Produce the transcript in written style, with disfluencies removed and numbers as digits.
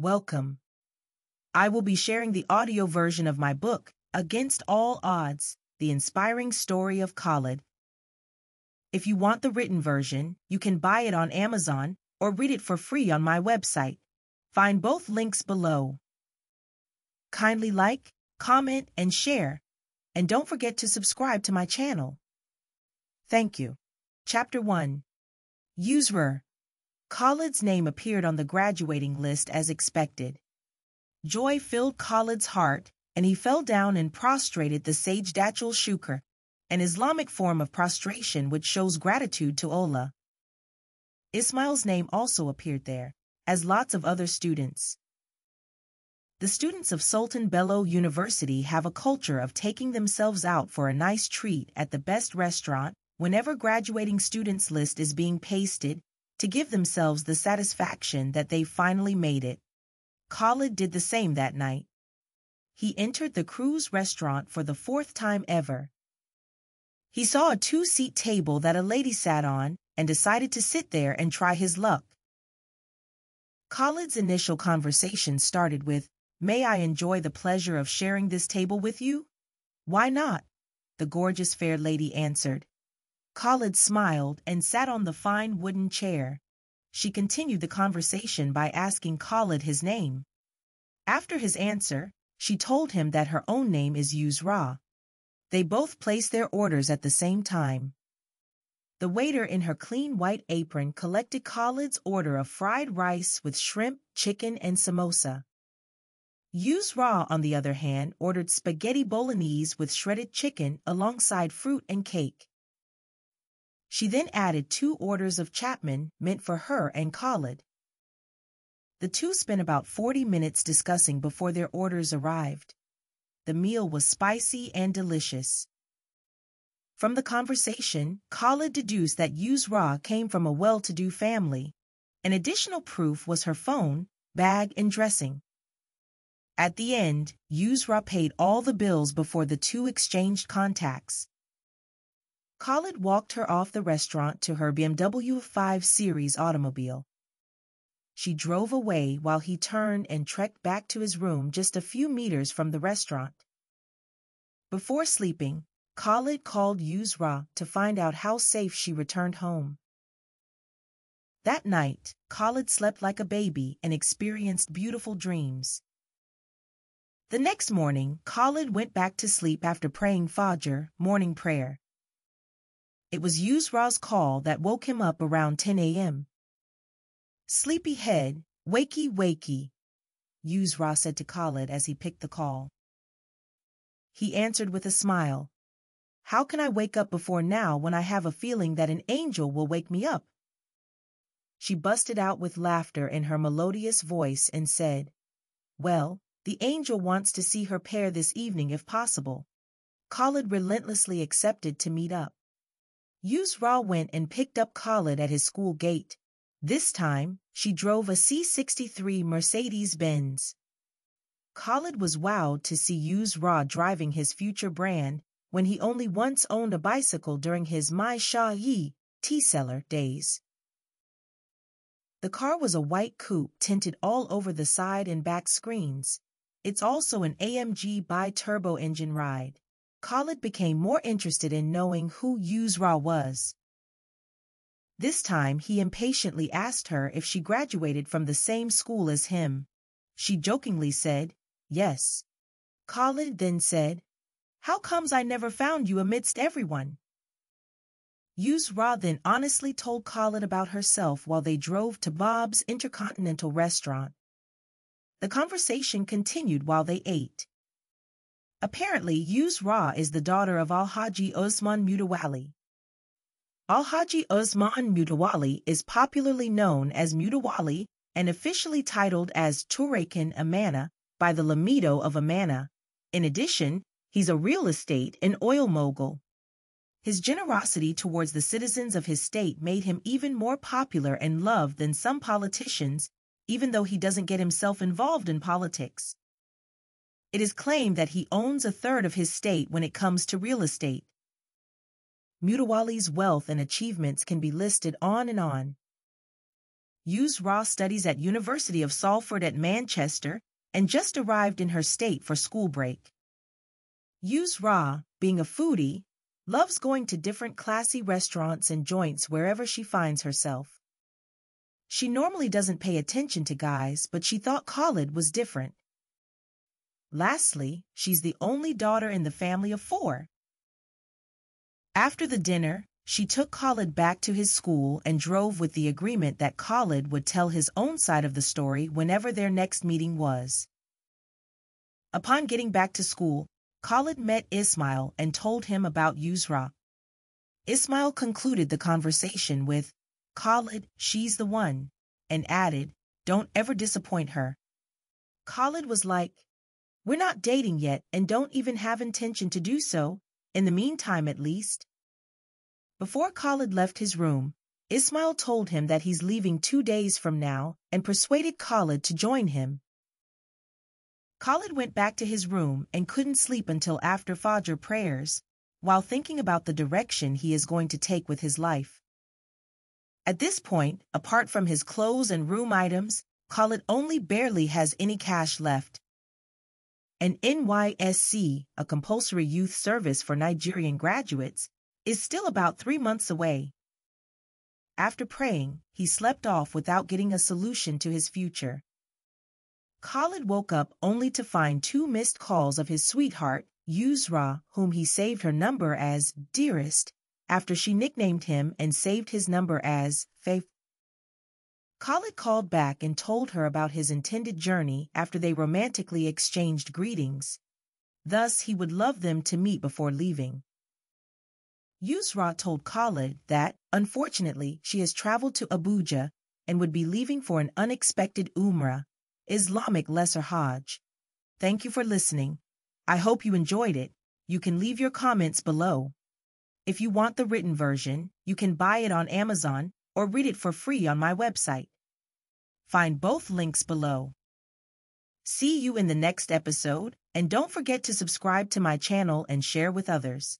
Welcome. I will be sharing the audio version of my book, Against All Odds, The Inspiring Story of Khalid. If you want the written version, you can buy it on Amazon or read it for free on my website. Find both links below. Kindly like, comment, and share. And don't forget to subscribe to my channel. Thank you. Chapter 1. Yusra. Khalid's name appeared on the graduating list as expected. Joy filled Khalid's heart, and he fell down and prostrated the Sajdatul Shukr, an Islamic form of prostration which shows gratitude to Allah. Ismail's name also appeared there, as lots of other students. The students of Sultan Bello University have a culture of taking themselves out for a nice treat at the best restaurant whenever graduating students' list is being pasted, to give themselves the satisfaction that they finally made it. Khalid did the same that night. He entered the cruise restaurant for the 4th time ever. He saw a 2-seat table that a lady sat on and decided to sit there and try his luck. Khalid's initial conversation started with, "May I enjoy the pleasure of sharing this table with you?" "Why not?" the gorgeous fair lady answered. Khalid smiled and sat on the fine wooden chair. She continued the conversation by asking Khalid his name. After his answer, she told him that her own name is Yusra. They both placed their orders at the same time. The waiter in her clean white apron collected Khalid's order of fried rice with shrimp, chicken, and samosa. Yusra, on the other hand, ordered spaghetti bolognese with shredded chicken alongside fruit and cake. She then added 2 orders of Chapman meant for her and Khalid. The two spent about 40 minutes discussing before their orders arrived. The meal was spicy and delicious. From the conversation, Khalid deduced that Yusra came from a well-to-do family. An additional proof was her phone, bag, and dressing. At the end, Yusra paid all the bills before the two exchanged contacts. Khalid walked her off the restaurant to her BMW 5 Series automobile. She drove away while he turned and trekked back to his room just a few meters from the restaurant. Before sleeping, Khalid called Yusra to find out how safe she returned home. That night, Khalid slept like a baby and experienced beautiful dreams. The next morning, Khalid went back to sleep after praying Fajr, morning prayer. It was Yusra's call that woke him up around 10 a.m. "Sleepy head, wakey wakey," Yusra said to Khalid as he picked the call. He answered with a smile. "How can I wake up before now when I have a feeling that an angel will wake me up?" She busted out with laughter in her melodious voice and said, "Well, the angel wants to see her pair this evening if possible." Khalid relentlessly accepted to meet up. Yusra went and picked up Khalid at his school gate. This time, she drove a C63 Mercedes-Benz. Khalid was wowed to see Yusra driving his future brand when he only once owned a bicycle during his My Shahi tea-seller days. The car was a white coupe tinted all over the side and back screens. It's also an AMG bi-turbo engine ride. Khalid became more interested in knowing who Yusra was. This time, he impatiently asked her if she graduated from the same school as him. She jokingly said, "Yes." Khalid then said, "How comes I never found you amidst everyone?" Yusra then honestly told Khalid about herself while they drove to Bob's Intercontinental Restaurant. The conversation continued while they ate. Apparently, Yusra is the daughter of Al-Haji Osman Mutawalli. Al-Haji Osman Mutawalli is popularly known as Mutawalli and officially titled as Turakan Amana by the Lamido of Amana. In addition, he's a real estate and oil mogul. His generosity towards the citizens of his state made him even more popular and loved than some politicians, even though he doesn't get himself involved in politics. It is claimed that he owns 1/3 of his state when it comes to real estate. Mutawalli's wealth and achievements can be listed on and on. Yusra studies at University of Salford at Manchester and just arrived in her state for school break. Yusra, being a foodie, loves going to different classy restaurants and joints wherever she finds herself. She normally doesn't pay attention to guys, but she thought Khalid was different. Lastly, she's the only daughter in the family of 4. After the dinner, she took Khalid back to his school and drove with the agreement that Khalid would tell his own side of the story whenever their next meeting was. Upon getting back to school, Khalid met Ismail and told him about Yusra. Ismail concluded the conversation with, "Khalid, she's the one," and added, "Don't ever disappoint her." Khalid was like, "We're not dating yet and don't even have intention to do so, in the meantime at least." Before Khalid left his room, Ismail told him that he's leaving 2 days from now and persuaded Khalid to join him. Khalid went back to his room and couldn't sleep until after Fajr prayers, while thinking about the direction he is going to take with his life. At this point, apart from his clothes and room items, Khalid only barely has any cash left. An NYSC, a compulsory youth service for Nigerian graduates, is still about 3 months away. After praying, he slept off without getting a solution to his future. Khalid woke up only to find 2 missed calls of his sweetheart, Yusra, whom he saved her number as Dearest, after she nicknamed him and saved his number as Faith. Khalid called back and told her about his intended journey after they romantically exchanged greetings. Thus, he would love them to meet before leaving. Yusra told Khalid that, unfortunately, she has traveled to Abuja and would be leaving for an unexpected Umrah, Islamic Lesser Hajj. Thank you for listening. I hope you enjoyed it. You can leave your comments below. If you want the written version, you can buy it on Amazon or read it for free on my website. Find both links below. See you in the next episode, and don't forget to subscribe to my channel and share with others.